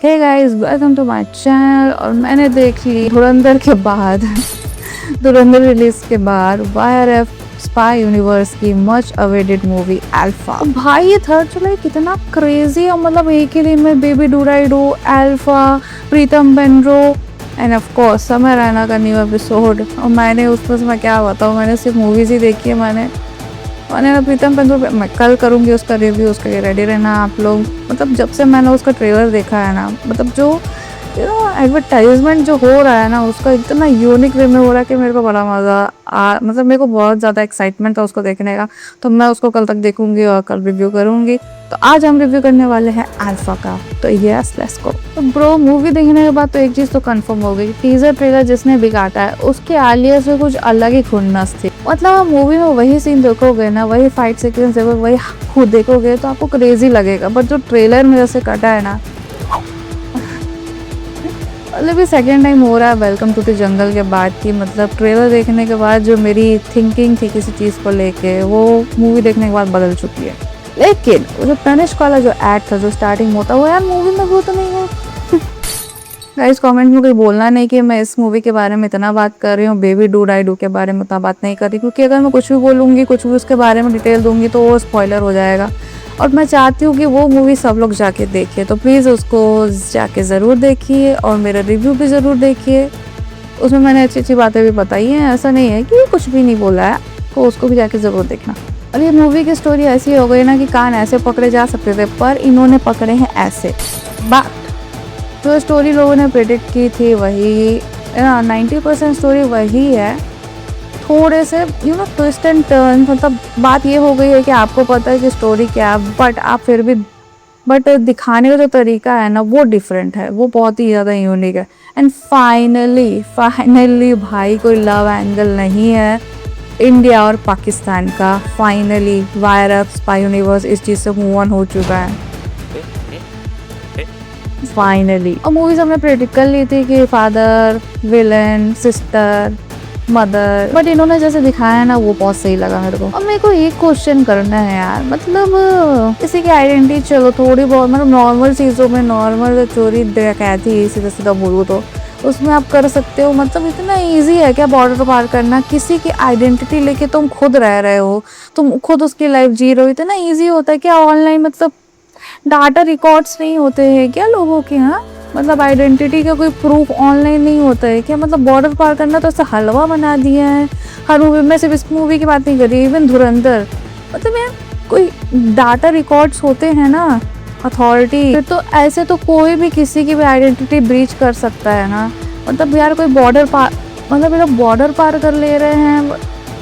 Hey guys, welcome to my channel. और मैंने देख ली धुरंधर के बाद धुरंधर रिलीज के बाद YRF स्पाई यूनिवर्स की मच अवेटेड मूवी अल्फा। भाई ये थर्ड जुलाई कितना क्रेजी है। मतलब एक ही दिन में बेबी डूराइडो, अल्फा, प्रीतम पेंड्रो and of course Samay Raina का न्यू एपिसोड। और मैंने उसमें मैं क्या बताऊँ, मैंने सिर्फ मूवीज ही देखी है। मैंने ना प्रीतम पेंड्रो मैं कल करूँगी उसका रिव्यू, उसके लिए रेडी रहना आप लोग। मतलब जब से मैंने उसका ट्रेलर देखा है ना, मतलब जो एडवर्टाइजमेंट जो हो रहा है ना उसका इतना यूनिक वे में हो रहा है कि मेरे को बड़ा मज़ा मतलब मेरे को बहुत ज़्यादा एक्साइटमेंट था उसको देखने का। तो मैं उसको कल तक देखूंगी और कल रिव्यू करूंगी। तो आज हम रिव्यू करने वाले हैं अल्फा का। तो यस लेट्स गो। तो ब्रो मूवी देखने के बाद तो एक चीज़ तो कंफर्म हो गई, टीजर ट्रेलर जिसने भी काटा है उसके आलिया से कुछ अलग ही खुन्नस थी। मतलब मूवी में वही सीन देखोगे ना, वही फाइट सीक्वेंस देखोगे, वही खुद देखोगे तो आपको क्रेजी लगेगा। बट जो ट्रेलर में जैसे कटा है ना, मतलब ये सेकेंड टाइम हो रहा है वेलकम टू द जंगल के बाद की। मतलब ट्रेलर देखने के बाद जो मेरी थिंकिंग थी किसी चीज़ को लेके, वो मूवी देखने के बाद बदल चुकी है। लेकिन वो जो तनिष्क वाला जो एड था, जो स्टार्टिंग होता है, वो यार मूवी में वो तो नहीं है। गाइस कमेंट में कोई बोलना नहीं कि मैं इस मूवी के बारे में इतना बात कर रही हूँ, बेबी डू डाई डू के बारे में उतना बात नहीं कर रही, क्योंकि अगर मैं कुछ भी बोलूँगी, कुछ भी उसके बारे में डिटेल दूंगी तो वो स्पॉइलर हो जाएगा। और मैं चाहती हूँ कि वो मूवी सब लोग जाके देखिए। तो प्लीज़ उसको जाके ज़रूर देखिए और मेरा रिव्यू भी ज़रूर देखिए। उसमें मैंने अच्छी अच्छी बातें भी बताई हैं, ऐसा नहीं है कि कुछ भी नहीं बोला है। तो उसको भी जाके ज़रूर देखना। और ये मूवी की स्टोरी ऐसी हो गई ना कि कान ऐसे पकड़े जा सकते थे, पर इन्होंने पकड़े हैं ऐसे। बट जो स्टोरी लोगों ने प्रेडिक्ट की थी वही 90% स्टोरी वही है। थोड़े से ट्विस्ट एंड टर्न, मतलब बात ये हो गई है कि आपको पता है कि स्टोरी क्या है, बट आप फिर भी दिखाने का जो तरीका है ना वो डिफरेंट है, वो बहुत ही ज़्यादा यूनिक है। एंड फाइनली भाई कोई लव एंगल नहीं है इंडिया और पाकिस्तान का। फाइनली YRF स्पाई यूनिवर्स इस चीज़ से मूव ऑन हो चुका है फाइनली। और मूवीज हमने प्रेडिक्ट कर ली थी कि father, villain, sister, mother, but इन्होंने जैसे दिखाया ना वो बहुत सही लगा मेरे को। और मेरे को एक क्वेश्चन करना है यार, मतलब किसी की आइडेंटिटी चलो थोड़ी बहुत, मतलब नॉर्मल चीज़ों में, नॉर्मल चोरी डकैती सीधा सीधा बोलूँ तो उसमें आप कर सकते हो। मतलब इतना इजी है क्या बॉर्डर पार करना? किसी की आइडेंटिटी लेके तुम खुद रह रहे हो, तुम खुद उसकी लाइफ जी रहे हो, इतना ईजी होता है क्या ऑनलाइन? मतलब डाटा रिकॉर्ड्स नहीं होते हैं क्या लोगों के? हाँ, मतलब आइडेंटिटी का कोई प्रूफ ऑनलाइन नहीं होता है क्या? मतलब बॉर्डर पार करना तो ऐसा हलवा बना दिया है हर मूवी में। सिर्फ इस मूवी की बात नहीं कर रही, इवन धुरंधर। मतलब यार कोई डाटा रिकॉर्ड्स होते हैं ना, अथॉरिटी, फिर तो ऐसे तो कोई भी किसी की भी आइडेंटिटी ब्रीच कर सकता है ना। मतलब यार कोई बॉर्डर पार, मतलब ये लोग बॉर्डर पार कर ले रहे हैं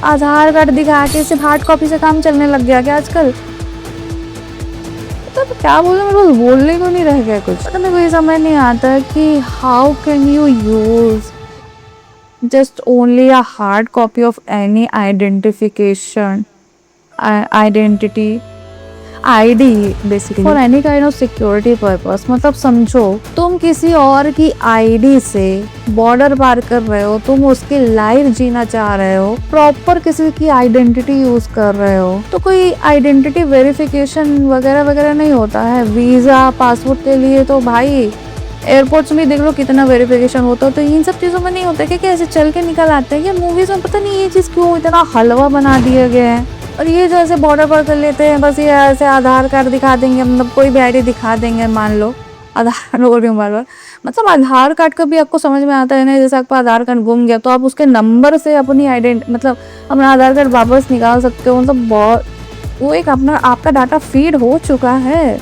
आधार कार्ड दिखा के। सिर्फ हार्ड कॉपी से काम चलने लग गया क्या आजकल? तो क्या बोलूं, मेरे को बोलने को नहीं रह गया कुछ। मतलब मेरे को ये समझ नहीं आता कि how can you use just only a hard copy of any identification identity ID basically for any kind of security purpose। मतलब समझो तुम किसी और की ID से बॉर्डर पार कर रहे हो, तुम उसकी लाइफ जीना चाह रहे हो, प्रॉपर किसी की आइडेंटिटी यूज कर रहे हो, तो कोई आइडेंटिटी वेरिफिकेशन वगैरह वगैरह नहीं होता है। वीजा, पासपोर्ट के लिए तो भाई एयरपोर्ट्स में देख लो कितना वेरिफिकेशन होता है। तो इन सब चीज़ों में नहीं होता है क्या? ऐसे चल के निकल आते हैं कि मूवीज में पता नहीं ये चीज़ क्यों इतना हलवा बना दिया गया है। और ये जो ऐसे बॉर्डर पर कर लेते हैं, बस ये ऐसे आधार कार्ड दिखा देंगे, मतलब कोई भी ID दिखा देंगे, मान लो आधार बोल रही हूँ बार बार, मतलब आधार कार्ड का भी आपको समझ में आता है ना। जैसे आपका आधार कार्ड गुम गया तो आप उसके नंबर से अपनी मतलब अपना आधार कार्ड वापस निकाल सकते हो। मतलब बहुत वो एक अपना आपका डाटा फीड हो चुका है।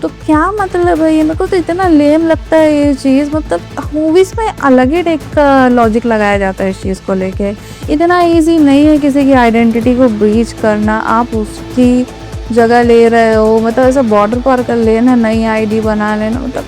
तो क्या मतलब है ये? मेरे को तो इतना लेम लगता है ये चीज़। मतलब मूवीज़ में अलग ही टाइप का लॉजिक लगाया जाता है इस चीज़ को लेके। इतना इजी नहीं है किसी की आइडेंटिटी को ब्रीच करना। आप उसकी जगह ले रहे हो, मतलब ऐसा बॉर्डर पार कर लेना, नई ID बना लेना। मतलब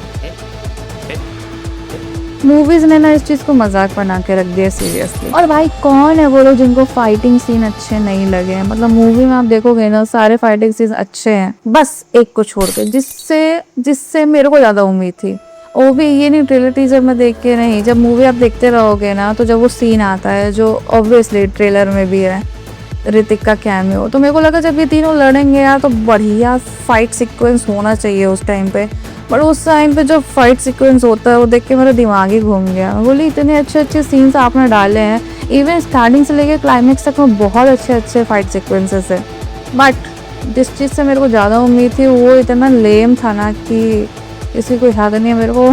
मूवीज ने ना इस चीज़ को मजाक बना के रख दिया सीरियसली। और भाई कौन है वो लोग जिनको फाइटिंग सीन अच्छे नहीं लगे हैं? मतलब मूवी में आप देखोगे ना सारे फाइटिंग सीन अच्छे हैं, बस एक को छोड़ के, जिससे मेरे को ज़्यादा उम्मीद थी। वो भी ये नहीं ट्रेलर टीजर में देख के नहीं, जब मूवी आप देखते रहोगे ना तो जब वो सीन आता है जो ऑब्वियसली ट्रेलर में भी है, ऋतिक का कैमियो। तो मेरे को लगा जब ये तीनों लड़ेंगे यार तो बढ़िया फाइट सीक्वेंस होना चाहिए उस टाइम पे। बट उस टाइम पे जो फाइट सीक्वेंस होता है वो देख के मेरा दिमाग ही घूम गया। मैं बोली इतने अच्छे अच्छे सीन्स आपने डाले हैं, इवन स्टार्टिंग से लेकर क्लाइमेक्स तक में बहुत अच्छे अच्छे फाइट सीक्वेंसेस है। बट जिस चीज़ से मेरे को ज़्यादा उम्मीद थी वो इतना लेम था ना कि इसकी कोई हद नहीं है। मेरे को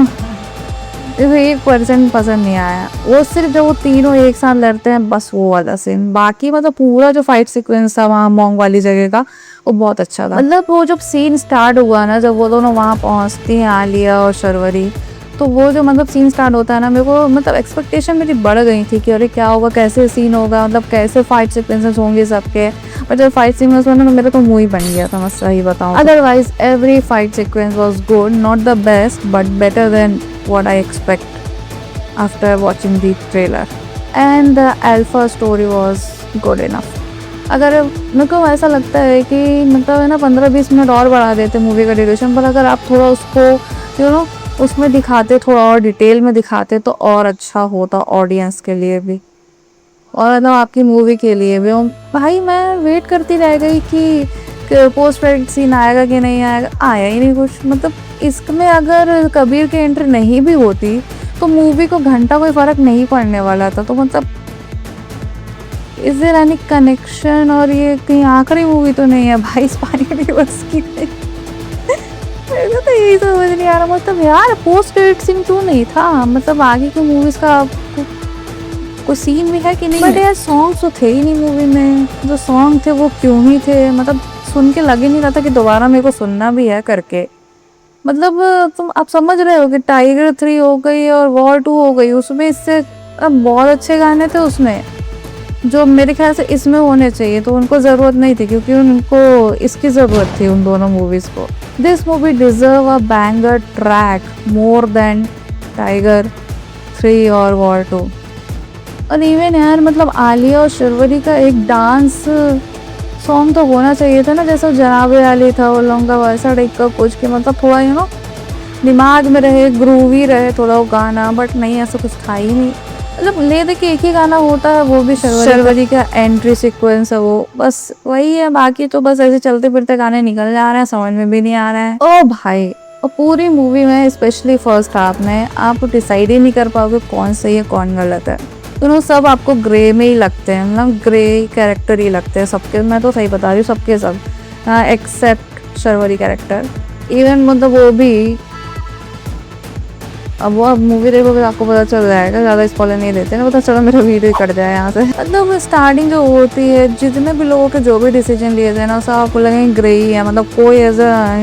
1% पसंद नहीं आया। वो सिर्फ जब वो तीनों एक साथ लड़ते हैं बस वो वाला सीन, बाकी मतलब पूरा जो फाइट सीक्वेंस था वहाँ मॉन्ग वाली जगह का वो बहुत अच्छा था। मतलब वो जब सीन स्टार्ट हुआ ना, जब वो दोनों वहाँ पहुँचती हैं आलिया और शर्वरी, तो वो जो मतलब सीन स्टार्ट होता है ना, मेरे को मतलब एक्सपेक्टेशन मेरी बढ़ गई थी कि अरे क्या होगा, कैसे सीन होगा, मतलब कैसे फाइट सीक्वेंसेस होंगे सबके। बट जब फाइट सीक्वेंस बना तो मेरा तो मुँह ही बन गया था, मैं सही बताऊँ। Otherwise every fight sequence was good, not the best but better than what I expect after watching the trailer, and the alpha story was good enough. अगर मेरे को ऐसा लगता है कि मतलब है ना 15-20 मिनट और बढ़ा देते मूवी का ड्यूरेशन, पर अगर आप थोड़ा उसको उसमें दिखाते, थोड़ा और डिटेल में दिखाते तो और अच्छा होता ऑडियंस के लिए भी और मतलब आपकी मूवी के लिए भी। भाई मैं वेट करती रह गई कि पोस्ट क्रेडिट सीन आएगा कि नहीं आएगा, आया ही नहीं कुछ। मतलब इसमें अगर कबीर की एंट्री नहीं भी होती तो मूवी को घंटा कोई फ़र्क नहीं पड़ने वाला था। तो मतलब इज देयर एनी कनेक्शन, और ये कहीं आखिरी मूवी तो नहीं है भाई स्पाई यूनिवर्स की। मेरे को तो यही समझ नहीं आ रहा, मतलब यार पोस्ट क्रेडिट सीन क्यों नहीं था, मतलब आगे की मूवीज़ का कोई सीन भी है कि नहीं। बट यार सॉन्ग्स तो थे ही नहीं मूवी में, जो सॉन्ग थे वो क्यों ही थे, मतलब सुन के लग ही नहीं रहा था कि दोबारा मेरे को सुनना भी है करके। मतलब तुम आप समझ रहे हो कि टाइगर 3 हो गई और वॉर 2 हो गई, उसमें इससे बहुत अच्छे गाने थे उसमें जो मेरे ख्याल से इसमें होने चाहिए, तो उनको ज़रूरत नहीं थी क्योंकि उनको इसकी ज़रूरत थी उन दोनों मूवीज़ को। This movie deserve a banger track more than tiger 3 और वॉर 2। और इवन यार मतलब आलिया और शर्वरी का एक डांस सॉन्ग तो होना चाहिए था ना, जैसा जनाबे आली था वो लोगों का, वैसा टाइप का कुछ कि मतलब थोड़ा दिमाग में रहे, ग्रूवी रहे थोड़ा वो गाना। बट नहीं, ऐसा कुछ था ही नहीं। मतलब ले दे के एक ही गाना होता है, वो भी शर्वरी का एंट्री सीक्वेंस है, वो बस वही है। बाकी तो बस ऐसे चलते फिरते गाने निकल जा रहे हैं, समझ में भी नहीं आ रहा है। ओ भाई, और पूरी मूवी में स्पेशली फर्स्ट हाफ में आप डिसाइड ही नहीं कर पाओगे कौन सही है कौन गलत है। दोनों सब आपको ग्रे में ही लगते हैं, मतलब ग्रे कैरेक्टर ही लगते हैं सबके। मैं तो सही बता रही हूँ, सबके सब एक्सेप्ट शर्वरी कैरेक्टर। इवन मतलब वो भी अब वो मूवी देखोगे आपको पता चल जाएगा, ज़्यादा स्पॉइलर नहीं देते ना, पता चला मेरा वीडियो ही कट जाए यहाँ से। मतलब स्टार्टिंग जो होती है, जितने भी लोगों के जो भी डिसीजन लिए थे ना, सब आपको लगेंगे ग्रे ही है। मतलब कोई ऐसा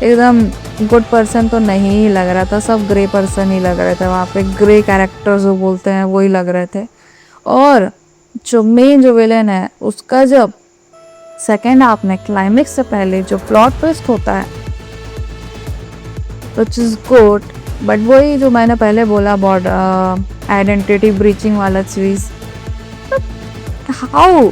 एकदम गुड पर्सन तो नहीं ही लग रहा था, सब ग्रे पर्सन ही लग रहे थे वहाँ पे। ग्रे कैरेक्टर्स जो बोलते हैं वही लग रहे थे। और जो मेन जो विलेन है उसका जब सेकेंड हाफ में क्लाइमेक्स से पहले जो प्लॉट ट्विस्ट होता है विच इज़ गुड, बट वही जो मैंने पहले बोला अबाउट आइडेंटिटी ब्रीचिंग वाला चीज़, हाउ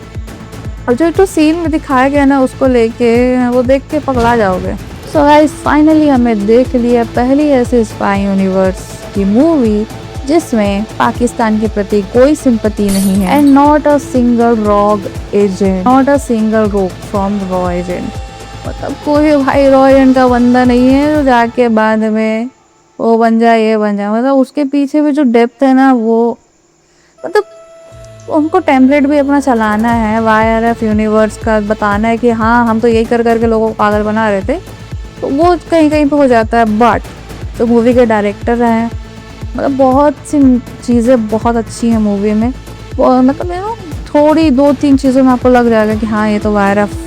और जो तो सीन में दिखाया गया ना उसको लेके वो देख के पगला जाओगे। सो गाइस फाइनली हमें देख लिया पहली ऐसी स्पाई यूनिवर्स की मूवी जिसमें पाकिस्तान के प्रति कोई सिंपैथी नहीं है, and not a single rogue agent, not a single rogue from रॉ एजेंट। मतलब कोई भाई रॉ एजेंट का बंदा नहीं है जो जाके बाद में वो बन जाए ये बन जाए। मतलब उसके पीछे भी जो डेप्थ है ना, वो मतलब उनको टेम्पलेट भी अपना चलाना है, YRF यूनिवर्स का बताना है कि हाँ हम तो यही कर करके लोगों को पागल बना रहे थे, तो वो कहीं कहीं पे हो जाता है। बट तो मूवी के डायरेक्टर हैं, मतलब बहुत सी चीज़ें बहुत अच्छी हैं मूवी में। मतलब थोड़ी 2-3 चीज़ों में आपको लग जाएगा कि हाँ ये तो YRF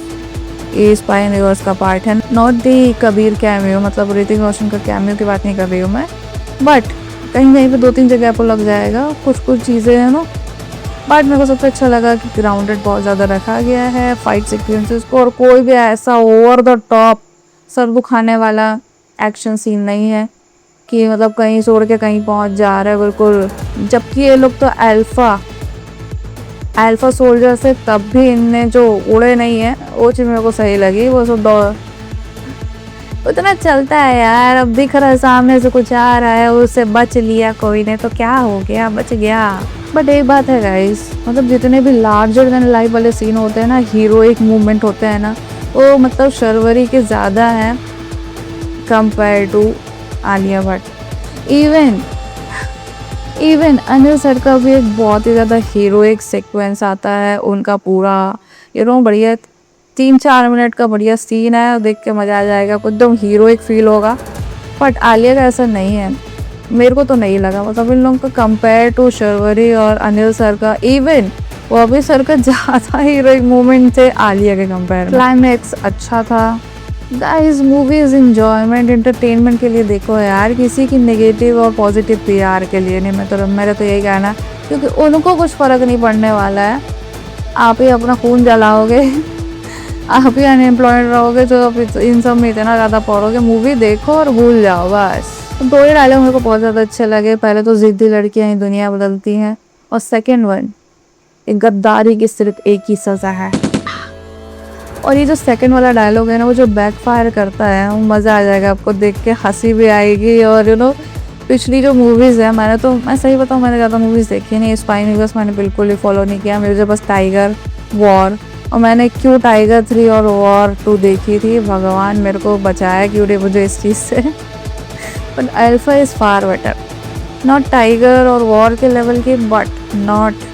ये स्पाई यूनिवर्स का पार्ट है। नॉट दी कबीर कैमियो, मतलब ऋतिक रोशन का कैमियो की बात नहीं कर रही हूँ मैं, बट कहीं कहीं पे 2-3 जगह आपको लग जाएगा कुछ चीज़ें है ना। बट मेरे को सबसे अच्छा लगा कि ग्राउंडेड बहुत ज़्यादा रखा गया है फाइट सीक्वेंसेस को, और कोई भी ऐसा ओवर द टॉप सर दुखाने वाला एक्शन सीन नहीं है कि मतलब कहीं से उड़ के कहीं पहुंच जा रहा है बिल्कुल। जबकि ये लोग तो अल्फा सोल्जर से तब भी इनने जो उड़े नहीं है, वो चीज़ मेरे को सही लगी। वो सब उतना चलता है यार, अब दिख रहा है सामने से कुछ आ रहा है, उससे बच लिया कोई ने तो क्या हो गया, बच गया। बट एक बात है गाइस, मतलब जितने भी लार्जर देन लाइफ वाले सीन होते हैं ना, हीरोइक मूवमेंट होते हैं ना, वो मतलब शर्वरी के ज़्यादा हैं compare to Alia Bhatt. Even Anil sir का भी एक बहुत ही ज़्यादा हीरोइक सीक्वेंस आता है, उनका पूरा बढ़िया 3-4 मिनट का बढ़िया सीन है, देख के मज़ा आ जाएगा, एकदम हीरोइक फील होगा। बट आलिया का ऐसा नहीं है, मेरे को तो नहीं लगा। मतलब इन लोगों का कंपेयर टू शर्वरी और अनिल सर का, इवन बॉबी सर का ज़्यादा हीरोइक मोमेंट थे आलिया के कंपेयर में। क्लाइमैक्स अच्छा था गाइस, मूवीज इंजॉयमेंट एंटरटेनमेंट के लिए देखो यार, किसी की नेगेटिव और पॉजिटिव पीआर के लिए नहीं। मेरा तो यही कहना है, क्योंकि उनको कुछ फ़र्क नहीं पड़ने वाला है। आप ही अपना खून जलाओगे आप ही अनएम्प्लॉयड रहोगे, तो इन सब में इतना ज़्यादा पढ़ोगे। मूवी देखो और भूल जाओ बस। तो 2 ही डायलॉग मेरे को बहुत ज़्यादा अच्छे लगे। पहले तो ज़िद्दी लड़कियाँ ही दुनिया बदलती हैं, और सेकेंड वन, एक गद्दारी की सिर्फ एक ही सज़ा है। और ये जो सेकंड वाला डायलॉग है ना, वो जो बैकफायर करता है, वो मज़ा आ जाएगा आपको देख के, हंसी भी आएगी। और पिछली जो मूवीज़ है, मैं सही बताऊँ, मैंने ज़्यादा मूवीज़ देखी नहीं। स्पाई यूनिवर्स मैंने बिल्कुल ही फॉलो नहीं किया, मेरे जो बस टाइगर, वॉर, और मैंने क्यों टाइगर 3 और वॉर 2 देखी थी। भगवान मेरे को बचाया क्यों रे मुझे इस चीज़ से। But alpha is far better, not tiger और वॉर के लेवल की, बट नॉट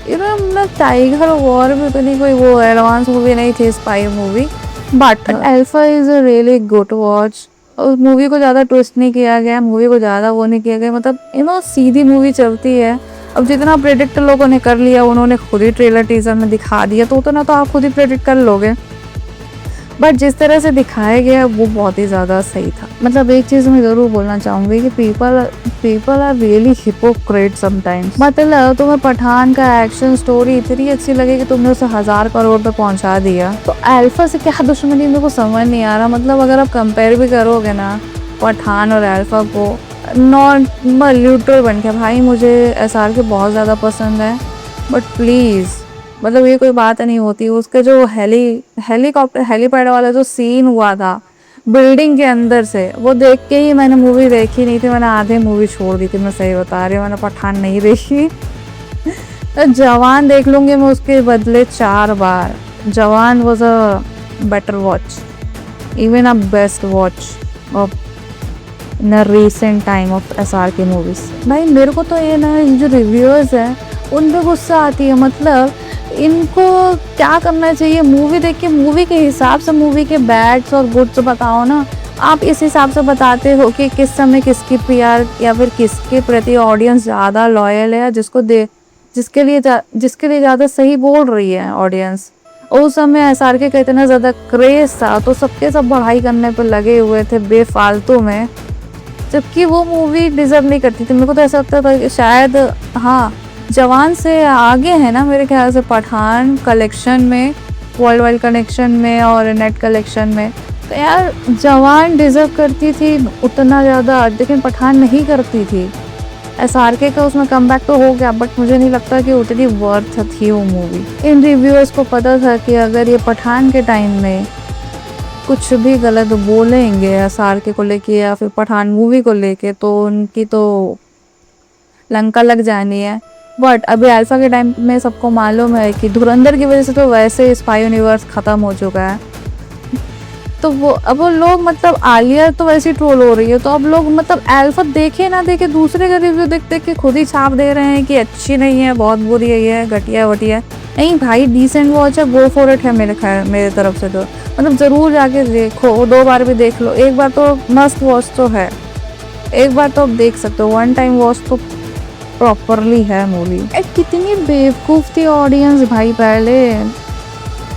मतलब टाइगर और वॉर भी तो नहीं कोई वो एडवांस मूवी नहीं थी, spy movie. But alpha is a really good watch. उस मूवी को ज़्यादा ट्विस्ट नहीं किया गया, मूवी को ज़्यादा वो नहीं किया गया, मतलब सीधी मूवी चलती है। अब जितना प्रेडिक्ट लोगों ने कर लिया, उन्होंने खुद ही ट्रेलर टीजर में दिखा दिया, तो उतना तो आप खुद ही प्रेडिक्ट कर लोगे। बट जिस तरह से दिखाया गया वो बहुत ही ज़्यादा सही था। मतलब एक चीज़ मैं ज़रूर बोलना चाहूँगी कि people are really hypocrite sometimes. मतलब तुम्हें पठान का एक्शन स्टोरी इतनी अच्छी लगी कि तुमने उसे 1000 करोड़ पे पहुँचा दिया, तो अल्फा से क्या दुश्मनी मेरे को समझ नहीं आ रहा। मतलब अगर आप कंपेयर भी करोगे ना पठान और अल्फा को, नॉर्मल न्यूट्रल बन के, भाई मुझे SR के बहुत ज़्यादा पसंद है, बट प्लीज़ मतलब ये कोई बात नहीं होती। उसके जो हेलीपैड वाला जो सीन हुआ था बिल्डिंग के अंदर से, वो देख के ही मैंने मूवी देखी नहीं थी, मैंने आधे मूवी छोड़ दी थी। मैं सही बता रही हूँ, मैंने पठान नहीं देखी। तो जवान देख लूँगी मैं उसके बदले 4 बार। जवान was a better watch, even a best watch of in recent time of SR की मूवीज़। भाई मेरे को तो ये ना, जो रिव्यूअर्स हैं उन पर गुस्सा आती है। मतलब इनको क्या करना चाहिए, मूवी देख के मूवी के हिसाब से मूवी के बैड्स और गुड्स बताओ ना। आप इस हिसाब से बताते हो कि किस समय किसकी PR या फिर किसके प्रति ऑडियंस ज़्यादा लॉयल है, जिसके लिए ज़्यादा सही बोल रही है ऑडियंस। उस समय SRK का इतना ज़्यादा क्रेज़ था, तो सबके सब बढ़ाई करने पर लगे हुए थे बेफालतू में, जबकि वो मूवी डिज़र्व नहीं करती थी। मेरे को तो ऐसा लगता था कि शायद हाँ, जवान से आगे है ना मेरे ख्याल से पठान कलेक्शन में, वर्ल्ड वाइड कलेक्शन में और नेट कलेक्शन में। तो यार जवान डिज़र्व करती थी उतना ज़्यादा, लेकिन पठान नहीं करती थी। SRK का उसमें कमबैक तो हो गया, बट मुझे नहीं लगता कि उतनी वर्थ थी वो मूवी। इन रिव्यूअर्स को पता था कि अगर ये पठान के टाइम में कुछ भी गलत बोलेंगे SRK को लेके या फिर पठान मूवी को लेके, तो उनकी तो लंका लग जानी है। बट अभी अल्फा के टाइम में सबको मालूम है कि धुरंधर की वजह से तो वैसे स्पाई यूनिवर्स ख़त्म हो चुका है। तो अब वो लोग, मतलब आलिया तो वैसे ही ट्रोल हो रही है, तो अब लोग मतलब अल्फा देखे ना देखे दूसरे का रिव्यू देख देख के खुद ही छाप दे रहे हैं कि अच्छी नहीं है, बहुत बुरी है, ये घटिया वटिया। नहीं भाई, डिसेंट वॉच है, गो फॉर इट है मेरे तरफ से। तो मतलब ज़रूर जाके देखो, 2 बार भी देख लो, एक बार तो मस्ट वॉच तो है, एक बार तो आप देख सकते हो, 1 टाइम वॉच तो प्रॉपरली है मूवी। कितनी बेवकूफ़ थी ऑडियंस भाई पहले,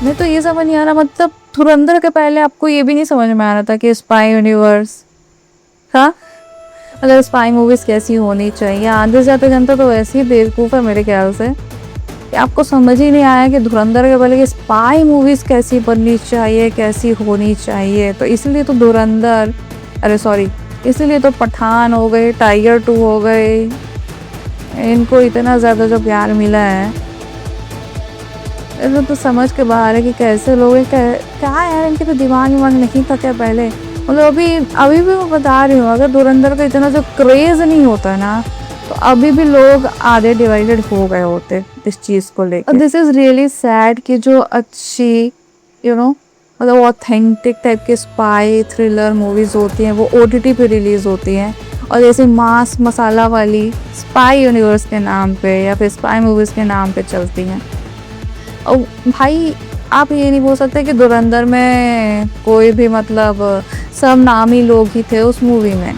मैं तो ये समझ नहीं आ रहा। मतलब धुरंधर के पहले आपको ये भी नहीं समझ में आ रहा था कि स्पाई यूनिवर्स, हाँ मतलब स्पाई मूवीज़ कैसी होनी चाहिए। आधे से ज़्यादा जनता तो वैसे ही बेवकूफ़ है मेरे ख्याल से, कि आपको समझ ही नहीं आया कि धुरंधर के पहले कि स्पाई मूवीज़ कैसी बननी चाहिए, कैसी होनी चाहिए। तो इसलिए तो धुरंधर, इसलिए तो पठान हो गए, टाइगर 2 हो गए, इनको इतना ज़्यादा जो प्यार मिला है। ऐसा तो समझ के बाहर है कि कैसे लोग हैं, क्या यार इनके तो दिमाग नहीं था क्या पहले। मतलब अभी भी मैं बता रही हूँ, अगर धुरंधर का इतना जो क्रेज नहीं होता ना, तो अभी भी लोग आधे डिवाइडेड हो गए होते इस चीज़ को लेकर। दिस इज़ रियली सैड कि जो अच्छी मतलब ऑथेंटिक टाइप के स्पाई थ्रिलर मूवीज होती हैं वो OTT पे रिलीज होती हैं, और जैसे मास मसाला वाली स्पाई यूनिवर्स के नाम पे या फिर स्पाई मूवीज के नाम पे चलती हैं। और भाई आप ये नहीं बोल सकते कि धुरंधर में कोई भी मतलब सब नामी लोग ही थे उस मूवी में।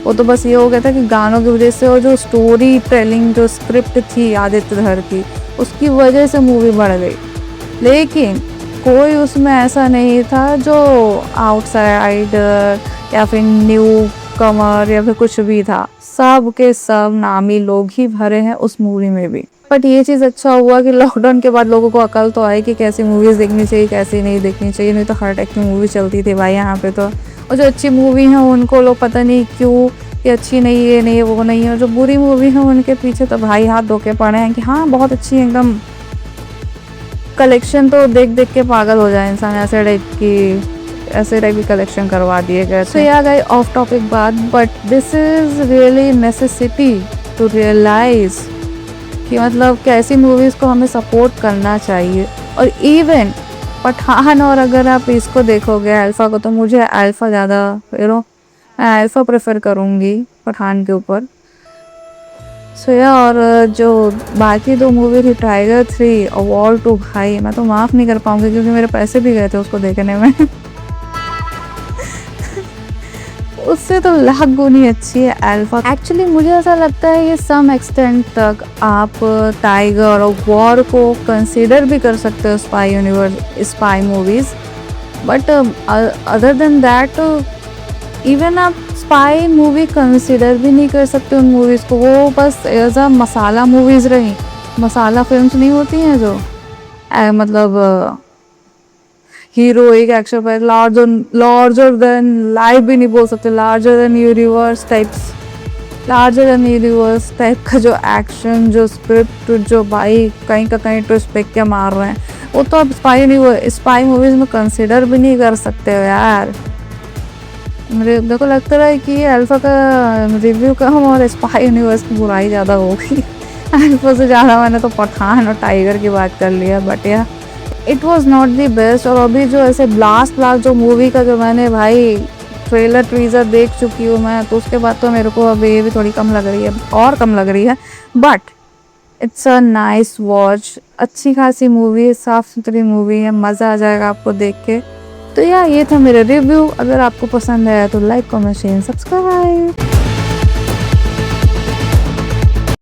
वो तो बस ये हो गया था कि गानों की वजह से और जो स्टोरी टेलिंग जो स्क्रिप्ट थी आदित्य धर की, उसकी वजह से मूवी बढ़ गई। लेकिन कोई उसमें ऐसा नहीं था जो आउटसाइडर या फिर न्यू कमर या फिर कुछ भी था। सब के सब नामी लोग ही भरे हैं उस मूवी में भी। बट ये चीज़ अच्छा हुआ कि लॉकडाउन के बाद लोगों को अकल तो आई कि कैसी मूवीज़ देखनी चाहिए कैसी नहीं देखनी चाहिए। नहीं तो हर टाइप की मूवी चलती थी भाई यहाँ पे तो। और जो अच्छी मूवी हैं उनको लोग पता नहीं क्यों ये अच्छी नहीं है, नहीं है, वो नहीं है। और जो बुरी मूवी है उनके पीछे तो भाई हाथ धो के पड़े हैं कि हाँ बहुत अच्छी है एकदम। कलेक्शन तो देख देख के पागल हो जाए इंसान, ऐसे टाइप की कलेक्शन करवा दिए गए। तो या गई ऑफ टॉपिक बात, but this is really necessity to realize कि मतलब कैसी मूवीज़ को हमें सपोर्ट करना चाहिए। और इवन पठान, और अगर आप इसको देखोगे अल्फ़ा को, तो मुझे अल्फ़ा ज़्यादा मैं अल्फ़ा प्रेफर करूँगी पठान के ऊपर। सो या और जो बाकी 2 मूवी थी टाइगर 3 और वॉर 2, भाई मैं तो माफ़ नहीं कर पाऊँगी क्योंकि मेरे पैसे भी गए थे उसको देखने में। उससे तो लाख गुनी अच्छी है अल्फ़ा। एक्चुअली मुझे ऐसा लगता है ये सम एक्सटेंट तक आप टाइगर और वॉर को कंसिडर भी कर सकते हो spy movies. But other than that even आप स्पाई मूवी कंसिडर भी नहीं कर सकते उन मूवीज़ को। वो बस एज अ मसाला मूवीज़ रही, मसाला फिल्म्स नहीं होती हैं जो मतलब हीरोइक एक्शन पर लार्जर देन लाइफ भी नहीं बोल सकते, लार्जर देन यूनिवर्स टाइप का जो एक्शन, जो स्क्रिप्ट, जो भाई कहीं का कहीं ट्विस्ट फेंक के मार रहे हैं, वो तो आप स्पाई मूवीज़ में कंसिडर भी नहीं कर सकते हो यार। मेरे को लगता है कि अल्फ़ा का रिव्यू कम और स्पाई यूनिवर्स की बुराई ज़्यादा होगी। अल्फ़ा से ज़्यादा मैंने तो पठान और टाइगर की बात कर लिया। बट या it was not the best. और अभी जो ऐसे ब्लास्ट जो मूवी का जो मैंने भाई ट्रेलर टीज़र देख चुकी हूँ मैं, तो उसके बाद तो मेरे को अभी ये भी थोड़ी कम लग रही है, और कम लग रही है। But it's a nice watch, अच्छी खासी मूवी है, साफ़ सुथरी मूवी है, मज़ा आ जाएगा आपको देख के। तो या ये था मेरा रिव्यू। अगर आपको पसंद आया तो लाइक कमेंट शेयर सब्सक्राइब।